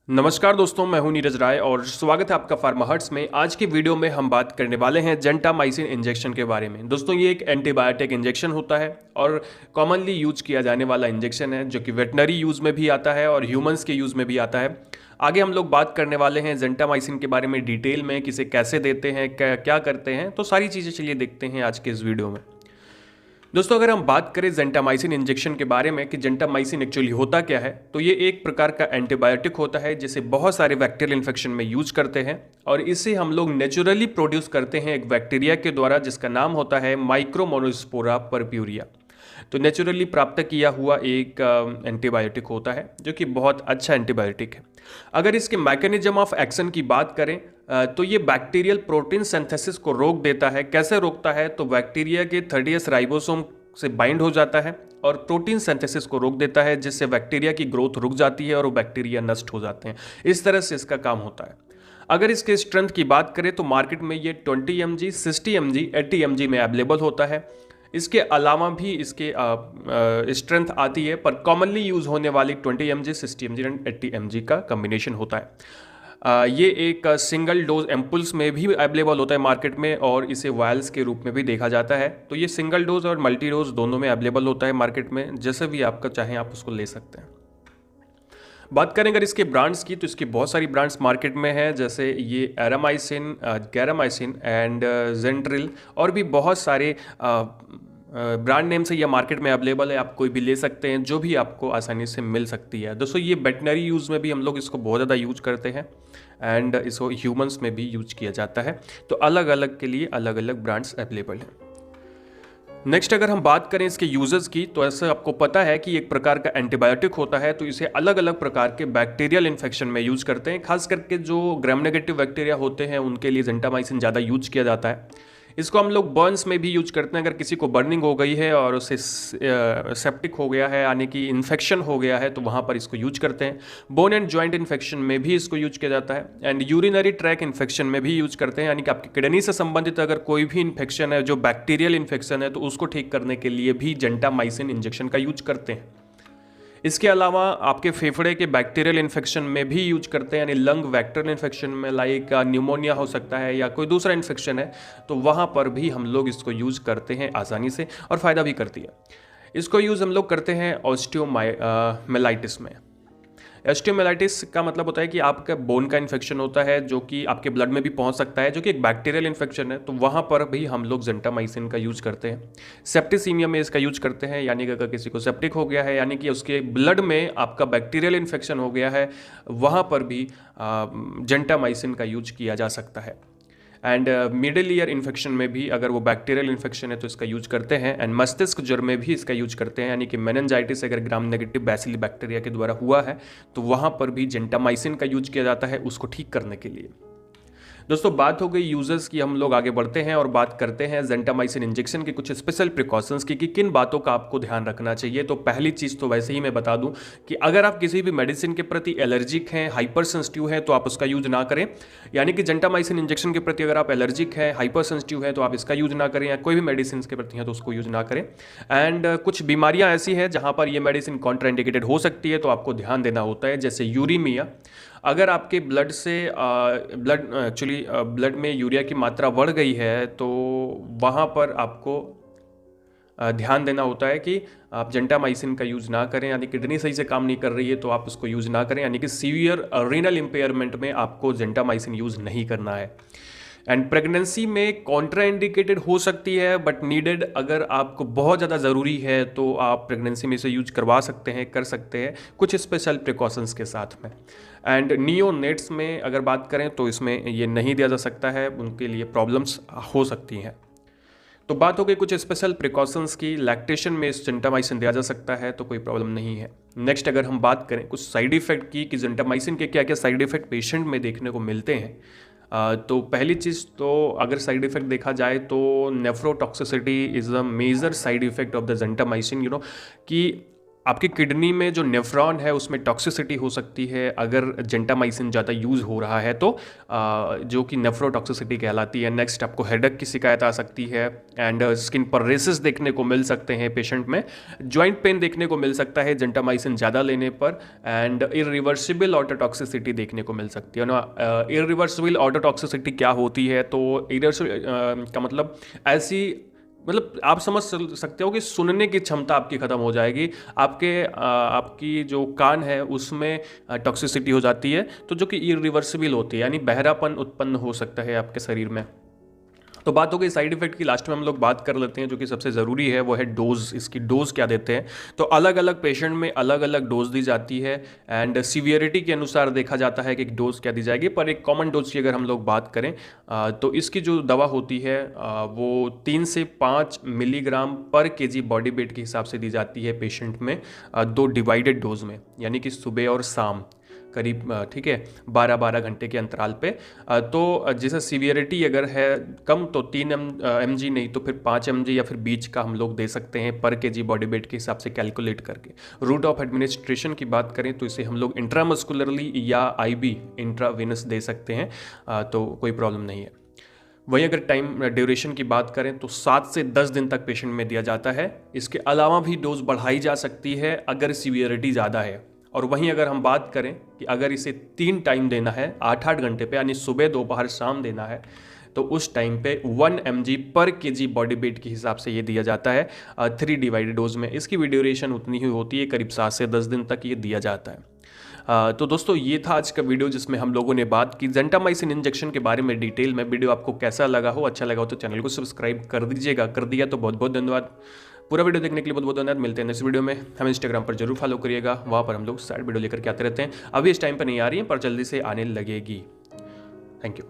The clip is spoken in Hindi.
नमस्कार दोस्तों, मैं हूं नीरज राय और स्वागत है आपका फार्मा हर्ट्स में। आज की वीडियो में हम बात करने वाले हैं जेंटामाइसिन इंजेक्शन के बारे में। दोस्तों, ये एक एंटीबायोटिक इंजेक्शन होता है और कॉमनली यूज किया जाने वाला इंजेक्शन है जो कि वेटनरी यूज़ में भी आता है और ह्यूमंस के यूज़ में भी आता है। आगे हम लोग बात करने वाले हैं जेंटामाइसिन के बारे में डिटेल में, किसे कैसे देते हैं, क्या करते हैं, तो सारी चीज़ें चलिए देखते हैं आज के इस वीडियो में। दोस्तों, अगर हम बात करें जेंटामाइसिन इंजेक्शन के बारे में कि जेंटामाइसिन एक्चुअली होता क्या है, तो ये एक प्रकार का एंटीबायोटिक होता है जिसे बहुत सारे बैक्टीरियल इन्फेक्शन में यूज करते हैं और इसे हम लोग नेचुरली प्रोड्यूस करते हैं एक बैक्टीरिया के द्वारा जिसका नाम होता है माइक्रोमोनोस्पोरा परप्यूरिया। तो नेचुरली प्राप्त किया हुआ एक एंटीबायोटिक होता है जो कि बहुत अच्छा एंटीबायोटिक है। अगर इसके मैकेनिज्म ऑफ एक्शन की बात करें तो ये बैक्टीरियल प्रोटीन सिंथेसिस को रोक देता है। कैसे रोकता है? तो बैक्टीरिया के 30S राइबोसोम से बाइंड हो जाता है और प्रोटीन सिंथेसिस को रोक देता है, जिससे बैक्टीरिया की ग्रोथ रुक जाती है और वो बैक्टीरिया नष्ट हो जाते हैं। इस तरह से इसका काम होता है। अगर इसके स्ट्रेंथ की बात करें तो मार्केट में ये 20 mg, 60 mg, 80 mg में अवेलेबल होता है। इसके अलावा भी इसके स्ट्रेंथ आती है, पर कॉमनली यूज होने वाली 20 mg, 60 mg एंड 80 mg का कम्बिनेशन होता है। ये एक सिंगल डोज एम्पुल्स में भी अवेलेबल होता है मार्केट में और इसे वायल्स के रूप में भी देखा जाता है। तो ये सिंगल डोज और मल्टी डोज दोनों में अवेलेबल होता है मार्केट में। जैसे भी आपका चाहें आप उसको ले सकते हैं। बात करें अगर इसके ब्रांड्स की, तो इसकी बहुत सारी ब्रांड्स मार्केट में है, जैसे ये एरामाइसिन, गैरामाइसिन एंड जेंट्रिल और भी बहुत सारे ब्रांड नेम से यह मार्केट में अवेलेबल है। आप कोई भी ले सकते हैं, जो भी आपको आसानी से मिल सकती है। दोस्तों, ये वेटनरी यूज़ में भी हम लोग इसको बहुत ज़्यादा यूज करते हैं एंड इसको ह्यूमंस में भी यूज किया जाता है। तो अलग अलग के लिए अलग अलग ब्रांड्स अवेलेबल हैं। नेक्स्ट, अगर हम बात करें इसके यूजेस की, तो ऐसा आपको पता है कि एक प्रकार का एंटीबायोटिक होता है, तो इसे अलग अलग प्रकार के बैक्टीरियल इन्फेक्शन में यूज करते हैं। खास करके जो ग्राम नेगेटिव बैक्टीरिया होते हैं उनके लिए जेंटामाइसिन ज़्यादा यूज किया जाता है। इसको हम लोग बर्न्स में भी यूज करते हैं। अगर किसी को बर्निंग हो गई है और उसे सेप्टिक हो गया है, यानी कि इन्फेक्शन हो गया है, तो वहाँ पर इसको यूज करते हैं। बोन एंड जॉइंट इन्फेक्शन में भी इसको यूज किया जाता है एंड यूरिनरी ट्रैक इन्फेक्शन में भी यूज करते हैं, यानी कि आपकी किडनी से संबंधित अगर कोई भी इन्फेक्शन है जो बैक्टीरियल इन्फेक्शन है, तो उसको ठीक करने के लिए भी जेंटामाइसिन इंजेक्शन का यूज करते हैं। इसके अलावा आपके फेफड़े के बैक्टीरियल इन्फेक्शन में भी यूज करते हैं, यानी लंग बैक्टीरियल इन्फेक्शन में, लाइक न्यूमोनिया हो सकता है या कोई दूसरा इन्फेक्शन है, तो वहाँ पर भी हम लोग इसको यूज करते हैं आसानी से और फ़ायदा भी करती है। इसको यूज़ हम लोग करते हैं ऑस्टियोमाइलाइटिस में। एस्टियोमाइलाइटिस का मतलब होता है कि आपका बोन का इन्फेक्शन होता है जो कि आपके ब्लड में भी पहुंच सकता है, जो कि एक बैक्टीरियल इन्फेक्शन है, तो वहाँ पर भी हम लोग जेंटामाइसिन का यूज करते हैं। सेप्टिसीमिया में इसका यूज करते हैं, यानी कि अगर किसी को सेप्टिक हो गया है, यानी कि उसके ब्लड में आपका बैक्टीरियल इन्फेक्शन हो गया है, वहाँ पर भी जेंटामाइसिन का यूज किया जा सकता है। एंड मिडिल ईयर इन्फेक्शन में भी अगर वो बैक्टीरियल इन्फेक्शन है तो इसका यूज करते हैं। एंड मस्तिष्क ज्वर में भी इसका यूज करते हैं, यानी कि मेनिंजाइटिस अगर ग्राम नेगेटिव बैसिली बैक्टीरिया के द्वारा हुआ है तो वहाँ पर भी जेंटामाइसिन का यूज किया जाता है उसको ठीक करने के लिए। दोस्तों, बात हो गई यूजर्स की, हम लोग आगे बढ़ते हैं और बात करते हैं जेंटामाइसिन इंजेक्शन के कुछ स्पेशल प्रिकॉशंस की कि किन बातों का आपको ध्यान रखना चाहिए। तो पहली चीज़ तो वैसे ही मैं बता दूं कि अगर आप किसी भी मेडिसिन के प्रति एलर्जिक हैं, हाइपर सेंसिटिव हैं, तो आप उसका यूज ना करें। यानी कि जेंटामाइसिन इंजेक्शन के प्रति अगर आप एलर्जिक हैं, हाइपर सेंसिटिव हैं, तो आप इसका यूज ना करें, या कोई भी मेडिसिन के प्रति हैं तो उसको यूज ना करें। एंड कुछ बीमारियां ऐसी हैं जहां पर ये मेडिसिन कॉन्ट्राइंडिकेटेड हो सकती है, तो आपको ध्यान देना होता है, जैसे यूरीमिया। अगर आपके ब्लड में यूरिया की मात्रा बढ़ गई है तो वहाँ पर आपको ध्यान देना होता है कि आप जेंटामाइसिन का यूज़ ना करें, यानी किडनी सही से काम नहीं कर रही है तो आप उसको यूज़ ना करें, यानी कि सीवियर रीनल इम्पेयरमेंट में आपको जेंटामाइसिन यूज़ नहीं करना है। एंड प्रेगनेंसी में कॉन्ट्राइंडिकेटेड हो सकती है बट नीडेड, अगर आपको बहुत ज़्यादा ज़रूरी है तो आप प्रेगनेंसी में इसे यूज करवा सकते हैं, कर सकते हैं कुछ स्पेशल प्रिकॉशंस के साथ में। एंड नियोनेट्स में अगर बात करें तो इसमें ये नहीं दिया जा सकता है, उनके लिए प्रॉब्लम्स हो सकती हैं। तो बात हो गई कुछ स्पेशल प्रिकॉशंस की। लैक्टेशन में इस जेंटामाइसिन दिया जा सकता है तो कोई प्रॉब्लम नहीं है। नेक्स्ट, अगर हम बात करें कुछ साइड इफेक्ट की कि जेंटामाइसिन के क्या क्या साइड इफेक्ट पेशेंट में देखने को मिलते हैं, तो पहली चीज़ तो अगर साइड इफेक्ट देखा जाए तो nephrotoxicity is a major side effect of the gentamicin. कि आपकी किडनी में जो नेफ्रॉन है उसमें टॉक्सिसिटी हो सकती है अगर जेंटामाइसिन ज़्यादा यूज़ हो रहा है तो, जो कि नेफ्रोटॉक्सिसिटी कहलाती है। नेक्स्ट आपको हेडेक की शिकायत आ सकती है एंड स्किन पर रेसेस देखने को मिल सकते हैं पेशेंट में। जॉइंट पेन देखने को मिल सकता है जेंटामाइसिन ज़्यादा लेने पर, एंड इरिवर्सिबल ऑटोटॉक्सिसिटी देखने को मिल सकती है ना। इरिवर्सिबल ऑटोटॉक्सिसिटी क्या होती है, तो इरिवर्सिबल का मतलब ऐसी, मतलब आप समझ सकते हो कि सुनने की क्षमता आपकी ख़त्म हो जाएगी, आपकी जो कान है उसमें टॉक्सिसिटी हो जाती है, तो जो कि इरिवर्सिबल होती है, यानी बहरापन उत्पन्न हो सकता है आपके शरीर में। तो बात हो गई साइड इफेक्ट की, लास्ट में हम लोग बात कर लेते हैं जो कि सबसे ज़रूरी है, वो है डोज। इसकी डोज क्या देते हैं, तो अलग अलग पेशेंट में अलग अलग डोज दी जाती है एंड सीवियरिटी के अनुसार देखा जाता है कि डोज क्या दी जाएगी। पर एक कॉमन डोज की अगर हम लोग बात करें तो इसकी जो दवा होती है वो 3 से 5 मिलीग्राम पर केजी बॉडी वेट के हिसाब से दी जाती है पेशेंट में, 2 डिवाइडेड डोज में, यानी कि सुबह और शाम करीब, ठीक है, 12-12 घंटे के अंतराल पे। तो जैसे सीवियरिटी अगर है कम तो 3 mg नहीं तो फिर 5 mg या फिर बीच का हम लोग दे सकते हैं पर केजी बॉडी वेट के हिसाब से कैलकुलेट करके। रूट ऑफ एडमिनिस्ट्रेशन की बात करें तो इसे हम लोग इंट्रामस्कुलरली या IV इंट्रावेनस दे सकते हैं, तो कोई प्रॉब्लम नहीं है। वहीं अगर टाइम ड्यूरेशन की बात करें तो 7 से 10 दिन तक पेशेंट में दिया जाता है। इसके अलावा भी डोज बढ़ाई जा सकती है अगर सीवियरिटी ज़्यादा है। और वहीं अगर हम बात करें कि अगर इसे 3 टाइम देना है 8-8 घंटे पे, यानी सुबह दोपहर शाम देना है, तो उस टाइम पे 1 mg पर केजी बॉडी वेट के हिसाब से ये दिया जाता है 3 डिवाइडेड डोज में। इसकी भी ड्यूरेशन उतनी ही होती है, करीब 7 से 10 दिन तक ये दिया जाता है। तो दोस्तों ये था आज का वीडियो जिसमें हम लोगों ने बात की जेंटामाइसिन इंजेक्शन के बारे में डिटेल में। वीडियो आपको कैसा लगा हो, अच्छा लगा हो तो चैनल को सब्सक्राइब कर दीजिएगा, कर दिया तो बहुत बहुत धन्यवाद। पूरा वीडियो देखने के लिए बहुत बहुत धन्यवाद। मिलते हैं नेक्स्ट वीडियो में। हम इंस्टाग्राम पर जरूर फॉलो करिएगा, वहाँ पर हम लोग साइड वीडियो लेकर के आते रहते हैं। अभी इस टाइम पर नहीं आ रही है पर जल्दी से आने लगेगी। Thank you.